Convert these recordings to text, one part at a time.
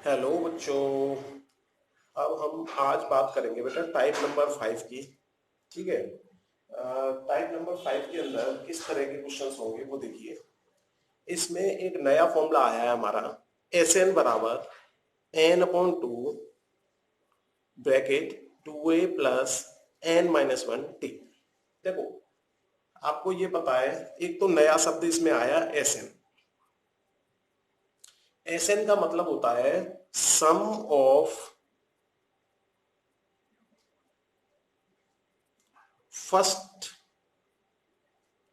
Hello बच्चों। अब हम आज बात करेंगे बेटा टाइप नंबर 5 की। ठीक है। टाइप नंबर 5 के अंदर किस तरह के क्वेश्चंस होंगे वो देखिए। इसमें एक नया फॉर्मूला आया है हमारा, एस एन बराबर N upon two bracket 2a plus N minus one T. देखो, आपको ये पता है एक तो नया शब्द इसमें आया एस एन। एस एन का मतलब होता है sum of first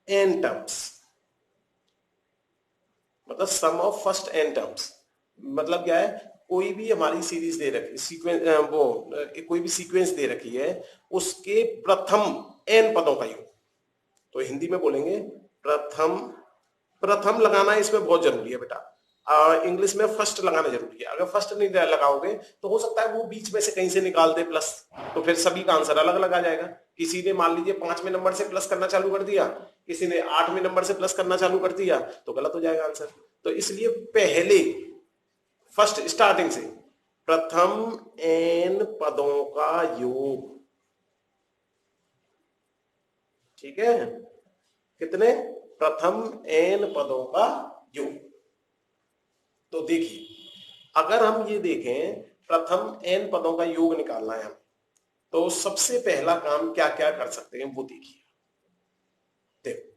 N terms, मतलब सम ऑफ फर्स्ट एन टर्म्स। मतलब क्या है, कोई भी हमारी सीरीज दे रखी सीक्वेंस, कोई भी सीक्वेंस दे रखी है, उसके प्रथम एन पदों का योग। तो हिंदी में बोलेंगे प्रथम। प्रथम लगाना इसमें बहुत जरूरी है बेटा। इंग्लिश में फर्स्ट लगाना जरूरी है। अगर फर्स्ट नहीं लगाओगे तो हो सकता है वो बीच में से कहीं से निकाल दे प्लस, तो फिर सभी का आंसर अलग अलग आ जाएगा। किसी ने मान लीजिए 5वें नंबर से प्लस करना चालू कर दिया, किसी ने 8वें नंबर से प्लस करना चालू कर दिया, तो गलत हो जाएगा आंसर। तो इसलिए पहले फर्स्ट स्टार्टिंग से प्रथम एन पदों का योग। ठीक है, कितने? प्रथम एन पदों का योग। तो देखिए, अगर हम ये देखें प्रथम एन पदों का योग निकालना है हमें, तो सबसे पहला काम क्या क्या कर सकते हैं वो देखिए। देखो,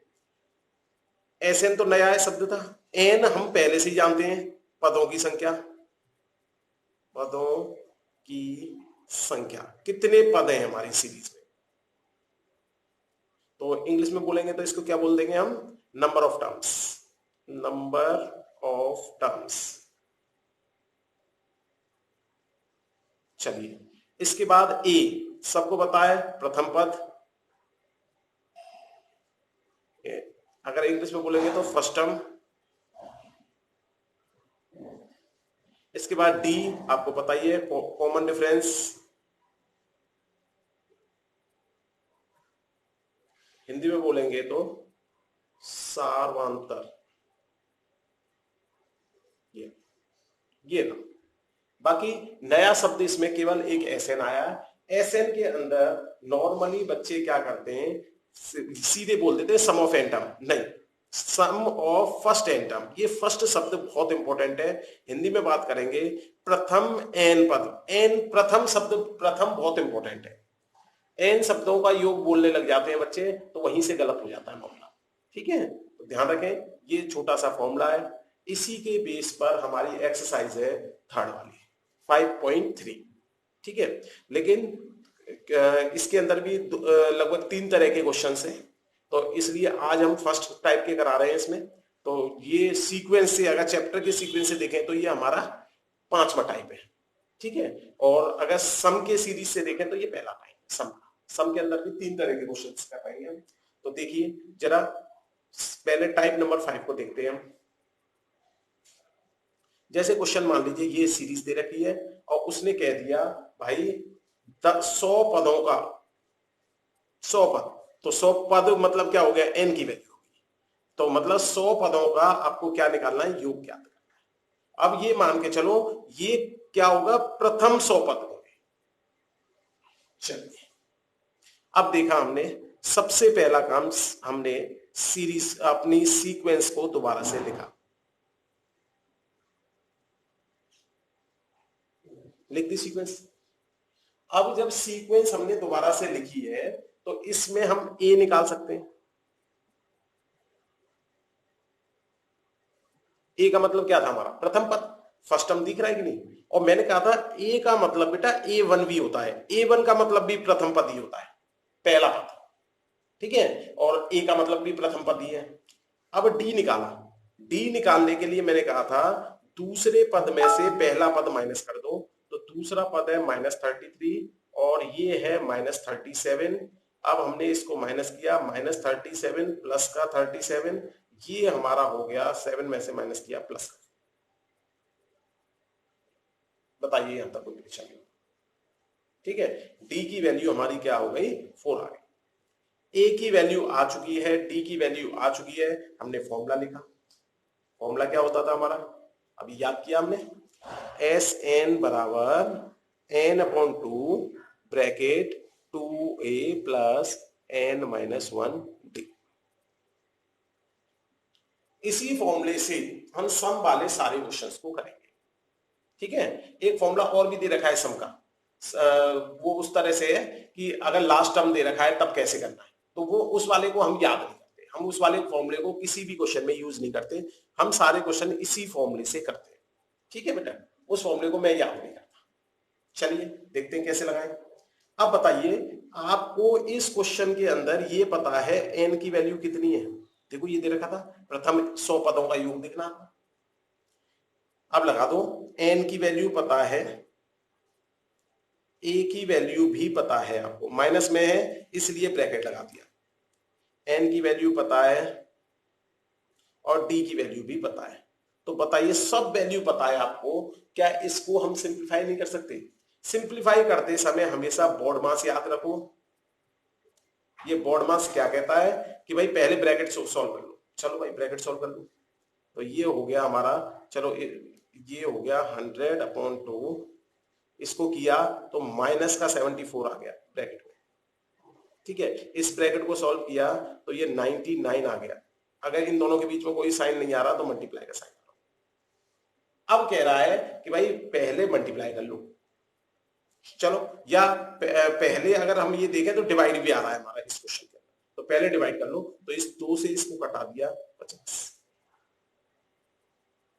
एस एन तो नया है शब्द था, एन हम पहले से ही जानते हैं पदों की संख्या। पदों की संख्या, कितने पद हैं हमारी सीरीज में, तो इंग्लिश में बोलेंगे तो इसको क्या बोल देंगे हम? Number of terms. Number of terms. चलिए, इसके बाद ए, सबको पता है प्रथम पद। अगर इंग्लिश में बोलेंगे तो फर्स्ट टर्म। इसके बाद डी, आपको पता ही है कॉमन डिफरेंस। हिंदी में बोलेंगे तो सार्वंतर। ये ना, बाकी नया शब्द इसमें केवल एक एसएन आया है। एसएन के अंदर नॉर्मली बच्चे क्या करते हैं, सीधे बोल देते हैं सम ऑफ एन टर्म। नहीं, sum of first N term. ये फर्स्ट शब्द बहुत इंपॉर्टेंट है। हिंदी में बात करेंगे प्रथम एन पद। एन प्रथम शब्द, प्रथम बहुत इंपॉर्टेंट है। एन शब्दों का योग बोलने लग जाते हैं बच्चे, तो वहीं से गलत हो जाता है मामला। ठीक है, तो ध्यान रखें, ये छोटा सा फॉर्मूला है, इसी के बेस पर हमारी एक्सरसाइज है थर्ड वाली 5.3। ठीक है, लेकिन इसके अंदर भी लगभग 3 तरह के क्वेश्चन हैं, तो इसलिए आज हम फर्स्ट टाइप के करा रहे हैं इसमें। तो ये सीक्वेंस से, अगर चैप्टर के सीक्वेंस से देखें तो ये हमारा 5वां टाइप है। ठीक है, और अगर सम के सीरीज से देखें तो ये पहला टाइप है सम का। सम के अंदर भी 3 तरह के क्वेश्चन कर पाएंगे हम। तो देखिए जरा, पहले टाइप नंबर 5 को देखते हैं हम। जैसे क्वेश्चन मान लीजिए ये सीरीज दे रखी है और उसने कह दिया भाई 100 पदों का, 100 पद। तो 100 पद मतलब क्या हो गया, एन की वैल्यू होगी। तो मतलब 100 पदों का आपको क्या निकालना है, योग क्या करना है। अब ये मान के चलो ये क्या होगा, प्रथम 100 पद होंगे। चलिए, अब देखा हमने सबसे पहला काम, हमने सीरीज अपनी सीक्वेंस को दोबारा से लिखा। लिख दी सीक्वेंस। अब जब सीक्वेंस हमने दोबारा से लिखी है तो इसमें हम ए निकाल सकते हैं। ए का मतलब क्या था हमारा, प्रथम पद, फर्स्ट टर्म दिख रहा है कि नहीं। और मैंने कहा था ए का मतलब बेटा ए वन भी होता है। ए वन का मतलब भी प्रथम पद ही होता है, पहला पद। ठीक है, और ए का मतलब भी प्रथम पद ही है। अब डी निकाला। डी निकालने के लिए मैंने कहा था दूसरे पद में से पहला पद माइनस कर दो। तो दूसरा पद है -33 और ये है -37। अब हमने इसको माइनस किया, -37 प्लस का 37, ये हमारा हो गया 7 में से माइनस किया प्लस का। बताइए यहां तक कोई परेशानी? ठीक है, डी की वैल्यू हमारी क्या हो गई, 4 आ गई। ए की वैल्यू आ चुकी है, डी की वैल्यू आ चुकी है। हमने फॉर्मूला लिखा। फॉर्मूला क्या होता था हमारा, अभी याद किया हमने, एस एन बराबर N upon two bracket 2a plus N minus 1 D. इसी फॉर्मूले से हम सम वाले सारे क्वेश्चंस को करेंगे। ठीक है, एक फॉर्मूला और भी दे रखा है सम का, वो उस तरह से है कि अगर लास्ट टर्म दे रखा है तब कैसे करना है, तो वो उस वाले को हम याद नहीं करते, हम उस वाले फॉर्मूले को किसी भी क्वेश्चन में यूज नहीं करते, हम सारे क्वेश्चन इसी फॉर्मूले से करते हैं। ठीक है बेटा, उस फॉर्मूले को मैं याद नहीं करता। चलिए देखते हैं कैसे लगाएं। अब बताइए, आपको इस क्वेश्चन के अंदर ये पता है एन की वैल्यू कितनी है। देखो ये दे रखा था, प्रथम 100 पदों का योग देखना। अब लगा दो, एन की वैल्यू पता है, ए की वैल्यू भी पता है, आपको माइनस में है इसलिए ब्रैकेट लगा दिया, एन की वैल्यू पता है और डी की वैल्यू भी पता है। तो बताइए, सब वैल्यू पता है आपको, क्या इसको हम सिंप्लीफाई नहीं कर सकते? सिंप्लीफाई करते समय हमेशा बोर्ड मास याद रखो। ये बोर्ड मास क्या कहता है कि भाई पहले ब्रैकेट सॉल्व कर लो। चलो भाई ब्रैकेट सॉल्व कर लो, तो ये हो गया हमारा, चलो ये हो गया 100 अपॉन 2, इसको किया तो माइनस का 74 आ गया ब्रैकेट में। ठीक है, इस ब्रैकेट को सॉल्व किया तो ये 99 आ गया। अगर इन दोनों के बीच में कोई साइन नहीं आ रहा तो मल्टीप्लाई का साइन करो। अब कह रहा है कि भाई पहले मल्टीप्लाई कर लो, चलो, या पहले अगर हम ये देखें तो डिवाइड भी आ रहा है हमारा इस क्वेश्चन के अंदर, तो पहले डिवाइड कर लो, तो इस 2 से इसको कटा दिया 50।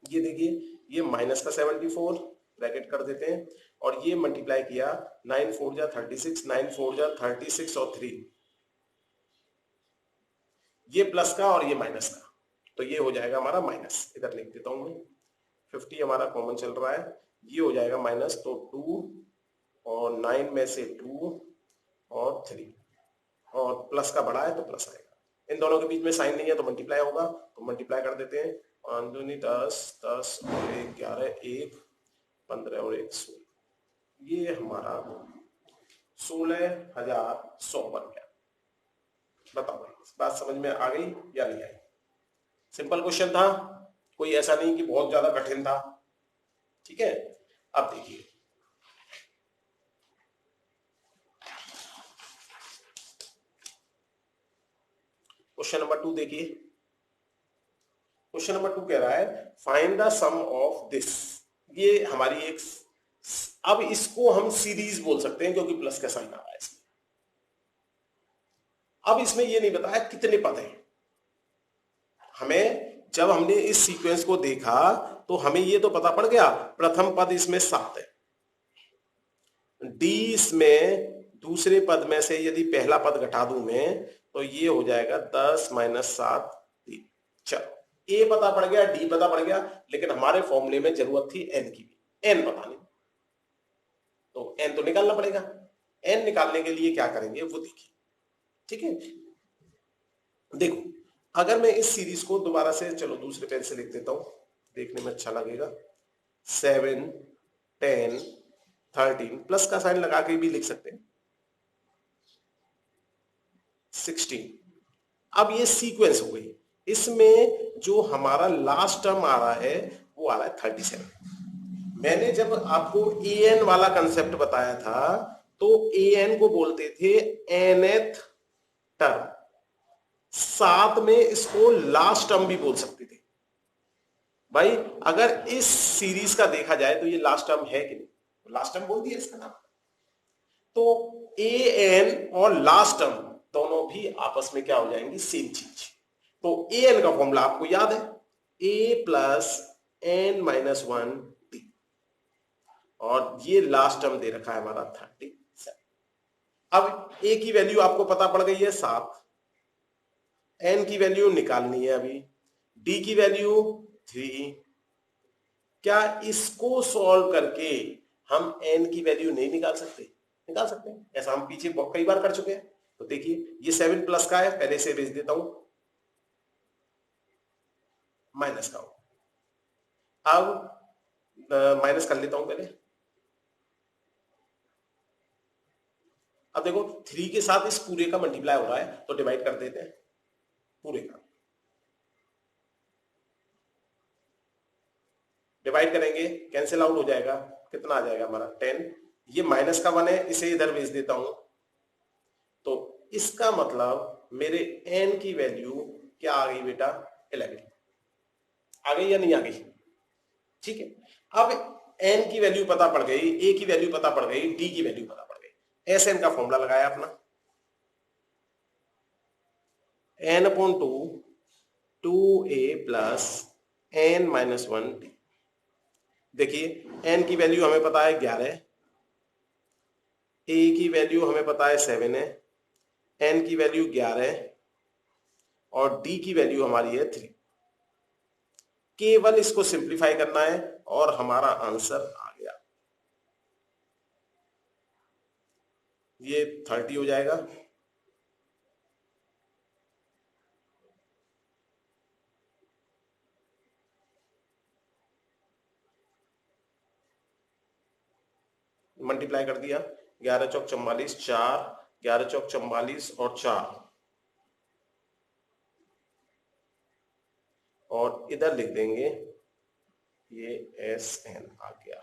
ये देखिए, ये माइनस का 74 ब्रैकेट कर देते हैं, और ये मल्टीप्लाई किया 9 4 जा 36, 9 4 जा 36 और 3, ये प्लस का और ये माइनस का, तो ये हो जाएगा हमारा माइनस। इधर लिख देता हूं मैं, 50 हमारा कॉमन चल रहा है, ये हो जाएगा माइनस, तो 2 और 9 में से 2 और 3, और प्लस का बड़ा है तो प्लस आएगा। इन दोनों के बीच में साइन नहीं है तो मल्टीप्लाई होगा, तो मल्टीप्लाई कर देते हैं। 5 दूनी 10, 10 और 1 11, 1 15 और 1 16, ये हमारा 16,100 बन गया। बताओ भाई, बात समझ में आ गई या नहीं आई? सिंपल क्वेश्चन था, कोई ऐसा नहीं कि बहुत ज्यादा कठिन था। ठीक है, अब देखिए क्वेश्चन नंबर 2 देखिए। क्वेश्चन नंबर 2 कह रहा है find the sum of this. ये हमारी एक, अब इसको हम सीरीज बोल सकते हैं क्योंकि प्लस का साइन आ रहा है इसमें। अब इसमें ये नहीं बताया कितने पद हैं। हमें जब हमने इस सीक्वेंस को देखा तो हमें ये तो पता पड़ गया, प्रथम पद इसमें 7 है, डी इसमें दूसरे पद में से यदि पहला पद घटा दूं मैं तो ये हो जाएगा 10 - 7 3। चलो, ए पता पड़ गया, डी पता पड़ गया, लेकिन हमारे फॉर्मूले में जरूरत थी एन की भी। एन पता नहीं, तो एन तो निकालना पड़ेगा। एन निकालने के लिए क्या करेंगे वो देखिए। ठीक है, देखो, अगर मैं इस सीरीज को दोबारा से, चलो दूसरे पेन से लिख देता हूं, देखने में अच्छा लगेगा। 7 10 13, प्लस का साइन लगा के भी लिख सकते हैं, 16। अब ये सीक्वेंस हो गई, इसमें जो हमारा लास्ट टर्म आ रहा है वो आ रहा है 37। मैंने जब आपको ए एन वाला कंसेप्ट बताया था तो ए एन को बोलते थे nth टर्म, साथ में इसको लास्ट टर्म भी बोल सकते थे। भाई अगर इस सीरीज का देखा जाए तो ये लास्ट टर्म है कि नहीं, लास्ट टर्म बोल दिया इसका नाम। तो ए एन और लास्ट टर्म दोनों भी आपस में क्या हो जाएंगी, सेम चीज। तो ए एन का फॉर्मूला आपको याद है, a plus N minus 1 D, और ये लास्ट टर्म दे रखा है हमारा 37। अब a की वैल्यू आपको पता पड़ गई है 7, n की वैल्यू निकालनी है अभी, d की वैल्यू 3। क्या इसको सॉल्व करके हम n की वैल्यू नहीं निकाल सकते? निकाल सकते हैं, ऐसा हम पीछे कई बार कर चुके हैं। तो देखिए, ये 7 प्लस का है, पहले से भेज देता हूं, माइनस का हो। अब माइनस कर लेता हूं पहले। अब देखो 3 के साथ इस पूरे का मल्टीप्लाई हो रहा है तो डिवाइड कर देते हैं पूरे का। डिवाइड करेंगे, कैंसिल आउट हो जाएगा, कितना आ जाएगा हमारा 10। ये माइनस का 1 है, इसे इधर भेज देता हूं, तो इसका मतलब मेरे n की वैल्यू क्या आ गई बेटा, 11 आ गई या नहीं आ गई। ठीक है, अब n की वैल्यू पता पड़ गई, a की वैल्यू पता पड़ गई, d की वैल्यू पता पड़ गई, Sn का फॉर्मूला लगाया अपना, n/2 2a प्लस n-1d। देखिए n की वैल्यू हमें पता है 11, a की वैल्यू हमें पता है 7 है, n की वैल्यू 11 और d की वैल्यू हमारी है 3। केवल इसको सिंप्लीफाई करना है और हमारा आंसर आ गया, ये 30 हो जाएगा। मल्टीप्लाई कर दिया, 11 चौक 44, 4, 11 चौक 44 और 4, और इधर लिख देंगे ये Sn आ गया।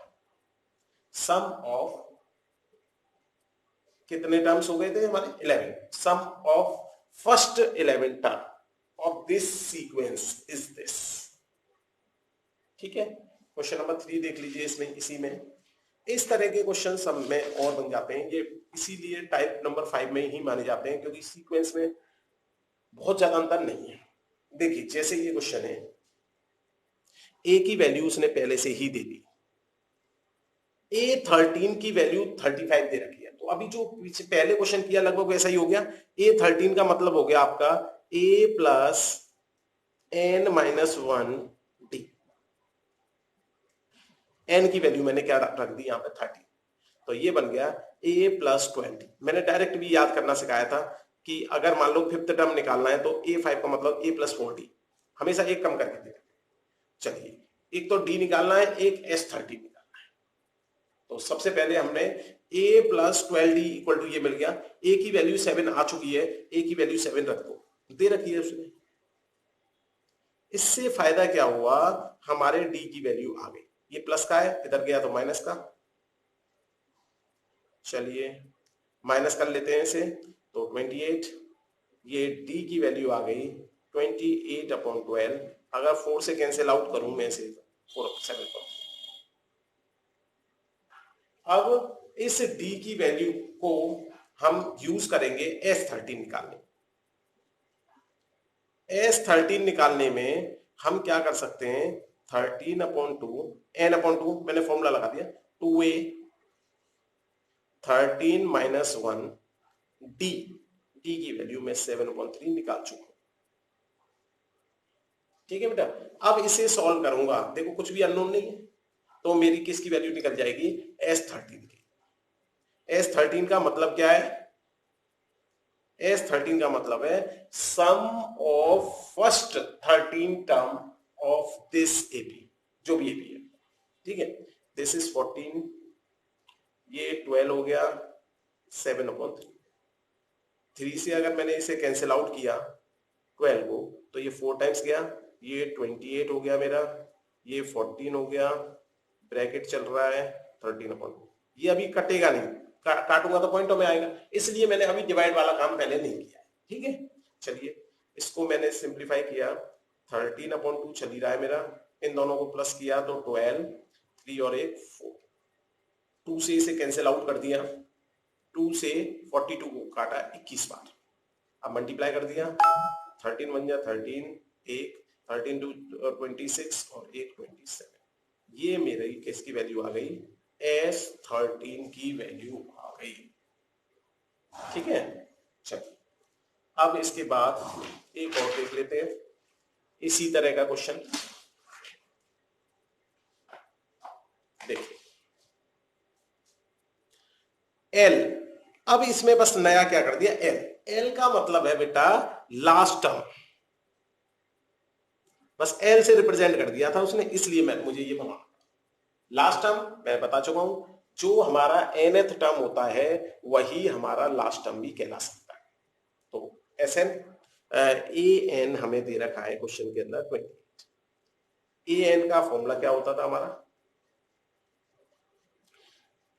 सम ऑफ कितने टर्म्स हो गए थे हमारे, 11। Sum of first 11 term of this sequence is this. ठीक है, क्वेश्चन नंबर 3 देख लीजिए, इसमें इसी में इस तरह के क्वेश्चन सब में और बन जाते हैं, ये इसीलिए टाइप नंबर 5 में ही माने जाते हैं, क्योंकि सीक्वेंस में बहुत ज्यादा अंतर नहीं है। देखिए जैसे ये क्वेश्चन है, ए की वैल्यू उसने पहले से ही दे दी, A13 की वैल्यू 35 दे रखी है, तो अभी जो पीछे पहले क्वेश्चन किया लगभग वैसा ही हो गया। A13 का मतलब हो गया आपका A प्लस n-1d, n की वैल्यू मैंने क्या रख दी यहाँ पे 30, तो ये बन गया A प्लस 20। मैंने डायरेक्ट भी याद करना सिखाया था कि अगर मान लो फिफ्थ टर्म निकालना है तो A5 का मतलब A प्लस 4d, हमेशा एक कम करके दे। चलिए एक तो d निकालना है, एक S30 निकालना है, तो सबसे पहले हमने a plus 12d equal to ये मिल गया, a की वैल्यू 7 आ चुकी है, a की वैल्यू 7 रख दो, दे रखी है उसने। इससे फायदा क्या हुआ, हमारे d की वैल्यू आ गई, ये प्लस का है, इधर गया तो माइनस का। चलिए माइनस कर लेते हैं इसे, तो 28, ये d की वैल्यू आ गई 28/12। अगर 4 से कैंसिल आउट करूं मैं इसे, 4/7 पर। अब इस d की वैल्यू को हम यूज करेंगे S13 निकालने। S13 निकालने में हम क्या कर सकते हैं, 13/2 n/2 मैंने फॉर्मूला लगा दिया, 2a 13 माइनस 1 d, d की वैल्यू में 7/3 निकाल चुका हूं। ठीक है बेटा, अब इसे सॉल्व करूंगा, देखो कुछ भी अननोन नहीं है, तो मेरी किसकी वैल्यू निकल जाएगी, S13 की। S13 का मतलब क्या है, S13 का मतलब है sum of first 13 term of this AP, जो भी एपी है। ठीक है, दिस इज 14, ये 12 हो गया, 7/3। 3 से अगर मैंने इसे कैंसिल आउट किया 12 को, तो ये 4 टाइम्स गया, ये 28 हो गया मेरा, ये 14 हो गया, ब्रैकेट चल रहा है 13/2। ये अभी कटेगा नहीं, काटूंगा तो पॉइंटों में आएगा, इसलिए मैंने अभी डिवाइड वाला काम पहले नहीं किया है। ठीक है, चलिए इसको मैंने सिंप्लीफाई किया, 13/2 चल ही रहा है मेरा, इन दोनों को प्लस किया तो 12, 3 और 1 4, 2 से इसे कैंसिल आउट कर दिया, 2 से 42 को काटा 21 बार, अब मल्टीप्लाई कर दिया, 13 बन गया 13, 1 13 टू 26 और 1 27, ये मेरी किसकी वैल्यू आ गई, S13 की वैल्यू आ गई। ठीक है, चलिए अब इसके बाद एक और देख लेते हैं, इसी तरह का क्वेश्चन देखिए, L। अब इसमें बस नया क्या कर दिया, L। L का मतलब है बेटा लास्ट टर्म, बस L से रिप्रेजेंट कर दिया था उसने, इसलिए मुझे ये बनाना। लास्ट टर्म मैं बता चुका हूं, जो हमारा nth टर्म होता है वही हमारा लास्ट टर्म भी कहला सकता है। तो Sn an हमें दे रखा है क्वेश्चन के अंदर 28, ए एन का फॉर्मूला क्या होता था हमारा,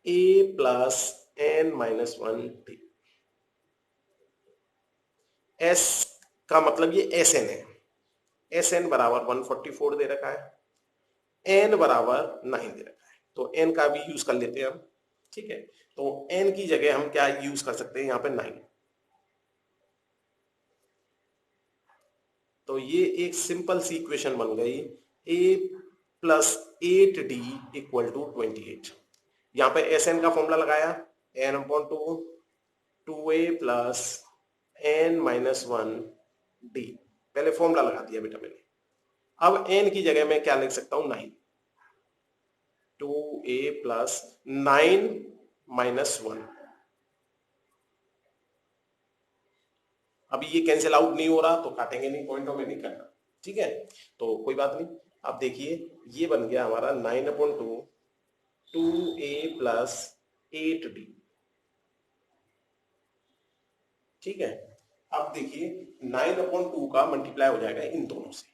a plus N minus one t. S का मतलब ये एस एन है, एस एन बराबर 144 दे रखा है, एन बराबर 9 दे रखा है, तो एन का भी यूज कर लेते हैं हम। ठीक है, तो एन की जगह हम क्या यूज कर सकते हैं यहां पे 9। तो ये एक सिंपल सी इक्वेशन बन गई, ए प्लस 8d इक्वल टू 28। यहां पे एस एन का फॉर्मूला लगाया, N upon two, 2a plus N minus one D, पहले फॉर्मूला लगा दिया बेटा मैंने। अब एन की जगह मैं क्या लिख सकता हूं 9, 2a प्लस 9 माइनस 1। अब ये कैंसिल आउट नहीं हो रहा तो काटेंगे नहीं, पॉइंटों में नहीं करना, ठीक है, तो कोई बात नहीं। अब देखिए ये बन गया हमारा 9/2 2a प्लस 8d, ठीक है। अब देखिए 9/2 का मल्टीप्लाई हो जाएगा इन दोनों से,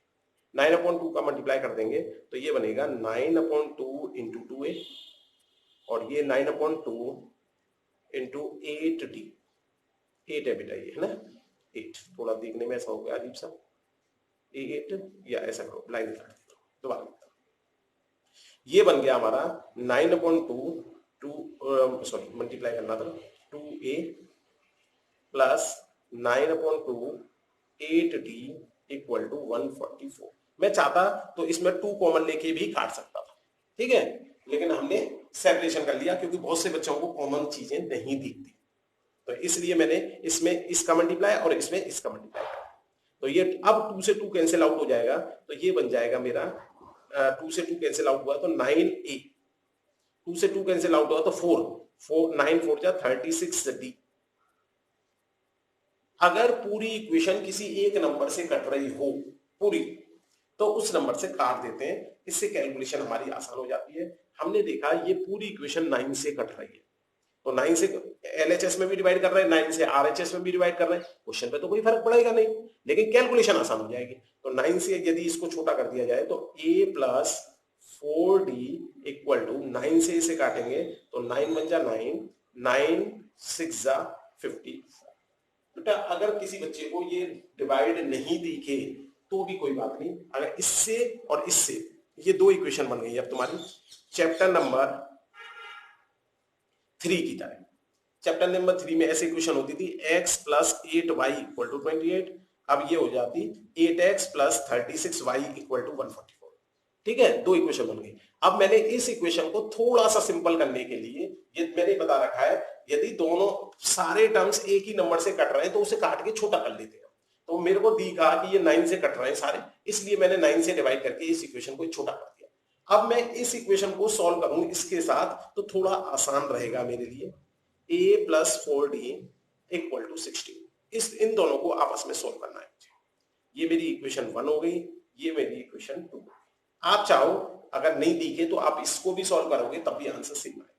9/2 का मल्टीप्लाई कर देंगे तो ये बनेगा 9/2 इंटू 2a, और ये 9/2 इंटू 8d, 8 है बेटा ये, है ना 8, थोड़ा देखने में ऐसा हो गया अजीब सा, 8 या ऐसा करो लाइन काट देता हूं दोबारा। ये बन गया हमारा 9/2 सॉरी मल्टीप्लाई करना था, 2a plus 9/2 8d equal to 144। मैं चाहता तो इसमें 2 कॉमन लेके भी काट सकता था, ठीक है, लेकिन हमने सेपरेशन कर लिया क्योंकि बहुत से बच्चों को कॉमन चीजें नहीं दिखती, तो इसलिए मैंने इसमें इसका मल्टीप्लाई और इसमें इसका मल्टीप्लाई किया। तो ये अब 2 से 2 कैंसिल आउट हो जाएगा, तो ये बन जाएगा मेरा 2 से 2 कैंसिल आउट हुआ तो 9a, 2 से 2 कैंसिल आउट हुआ तो 4 9 4 जा 36d। अगर पूरी इक्वेशन किसी एक नंबर से कट रही हो पूरी, तो उस नंबर से काट देते हैं, इससे कैलकुलेशन हमारी आसान हो जाती है। हमने देखा ये पूरी इक्वेशन 9 से कट रही है, तो 9 से एलएचएस में भी डिवाइड कर रहे हैं, 9 से आरएचएस में भी डिवाइड कर रहे हैं, क्वेश्चन पे तो कोई फर्क पड़ेगा नहीं, लेकिन कैलकुलेशन आसान हो जाएगी। तो 9 से यदि इसको छोटा कर दिया जाए तो a plus 4d equal to 9 से इसे काटेंगे तो 9 बन जा 9, 9 6 जा 54। बेटा अगर किसी बच्चे को ये डिवाइड नहीं दिखे तो भी कोई बात नहीं, अगर इससे और इससे ये दो इक्वेशन बन गई अब तुम्हारी चैप्टर नंबर 3 की तरह। चैप्टर नंबर 3 में ऐसी इक्वेशन होती थी x plus 8y equal to 28, अब ये हो जाती 8x plus 36y equal to 144, ठीक है, दो इक्वेशन बन गई। अब मैंने इस इक्वेशन को थोड़ा सा सिंपल करने के लिए ये मैंने बता रखा है, यदि दोनों सारे टर्म्स एक ही नंबर से कट रहे हैं तो उसे काट के छोटा कर लेते हैं। तो मेरे को दिखा कि ये 9 से कट रहे हैं सारे, इसलिए मैंने 9 से डिवाइड करके इस इक्वेशन को छोटा कर दिया। अब मैं इस इक्वेशन को सॉल्व करूं इसके साथ तो थोड़ा आसान रहेगा मेरे लिए। a plus 4d equal to 16, इस इन दोनों को आपस में सॉल्व करना है मुझे। ये मेरी इक्वेशन 1 हो गई, ये मेरी इक्वेशन 2 हो गई। आप चाहो अगर नहीं दिखे तो आप इसको भी सॉल्व करोगे तब भी आंसर सेम आएगा।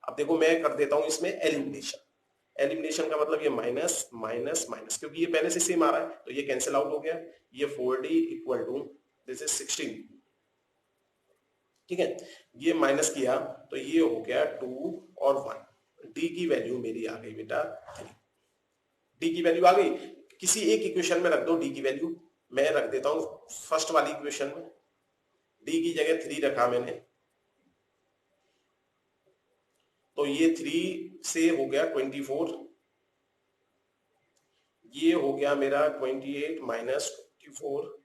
अब देखो मैं कर देता हूं इसमें एलिमिनेशन। एलिमिनेशन का मतलब ये माइनस माइनस माइनस, क्योंकि ये पहले से सेम आ रहा है तो ये कैंसिल आउट हो गया। ये 4d equal to this is 16, ठीक है, ये माइनस किया तो ये हो गया 2 और 1। डी की वैल्यू मेरी आ गई बेटा 3, डी की वैल्यू आ गई। किसी एक इक्वेशन में रख दो डी की वैल्यू, मैं रख देता हूं फर्स्ट वाली इक्वेशन में, डी की जगह 3 रखा मैंने, तो ये 3 से हो गया 24, ये हो गया मेरा 28 माइनस 24,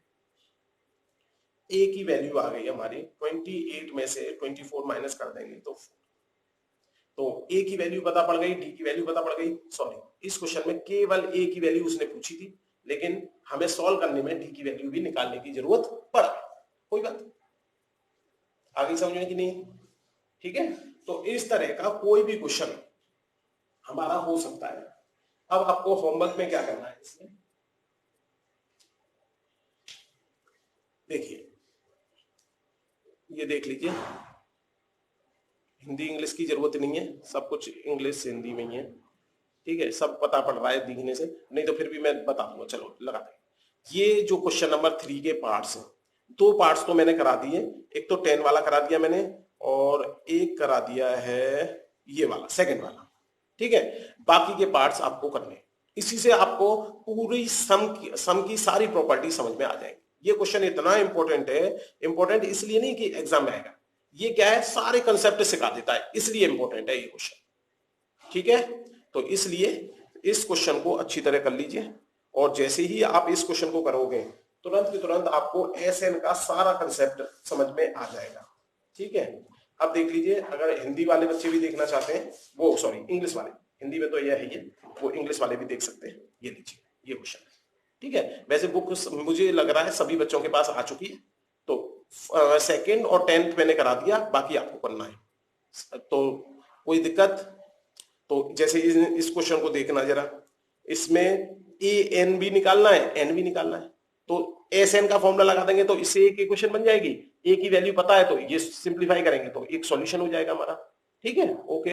ए की वैल्यू आ गई हमारी 28 में से 24 माइनस कर देंगे तो ए की वैल्यू पता पड़ गई, डी की वैल्यू पता पड़ गई। सॉरी, इस क्वेश्चन में केवल ए की वैल्यू उसने पूछी थी, लेकिन हमें सॉल्व करने में डी की वैल्यू भी निकालने की जरूरत पड़ गई। कोई बात आगे समझ में कि नहीं, ठीक है। तो इस तरह का कोई भी क्वेश्चन हमारा हो सकता है। अब आपको होमवर्क में क्या करना है इसमें देखिए, ये देख लीजिए, हिंदी इंग्लिश की जरूरत नहीं है, सब कुछ इंग्लिश हिंदी में ही है, ठीक है, सब पता पड़ रहा है दिखने से, नहीं तो फिर भी मैं बता दूंगा, चलो लगा दें। ये जो क्वेश्चन नंबर 3 के पार्ट्स हैं दो पार्ट्स तो मैंने करा दिए, एक तो 10 वाला करा दिया मैंने और एक करा दिया है ये वाला सेकंड वाला, ठीक है। बाकी के पार्ट्स आपको करने, इसी से आपको पूरी सम की सारी प्रॉपर्टी समझ में आ जाएंगी। ये क्वेश्चन इतना इंपॉर्टेंट है, इंपॉर्टेंट इसलिए नहीं कि एग्जाम में आएगा, ये क्या है सारे कंसेप्ट सिखा देता है, इसलिए इंपॉर्टेंट है ये क्वेश्चन, ठीक है। तो इसलिए इस क्वेश्चन को अच्छी तरह कर लीजिए और जैसे ही आप इस क्वेश्चन को करोगे तुरंत की तुरंत आपको एसएन का सारा कंसेप्ट समझ में आ जाएगा, ठीक है। अब देख लीजिए, अगर हिंदी वाले बच्चे भी देखना चाहते हैं, वो सॉरी इंग्लिश वाले, हिंदी में तो यह है ये, वो इंग्लिश वाले भी देख सकते हैं। ये लीजिए ये क्वेश्चन, ठीक है। वैसे बुक मुझे लग रहा है सभी बच्चों के पास आ चुकी है, तो सेकंड और 10th मैंने करा दिया, बाकी आपको करना है। तो कोई दिक्कत? तो जैसे इस क्वेश्चन को देखना जरा, इसमें ए एन भी निकालना है, एन भी निकालना है, तो एस एन का फॉर्मूला लगा देंगे तो इससे एक इक्वेशन बन जाएगी। ए की वैल्यू पता है तो ये सिंप्लीफाई करेंगे तो एक सॉल्यूशन हो जाएगा हमारा, ठीक है। ओके।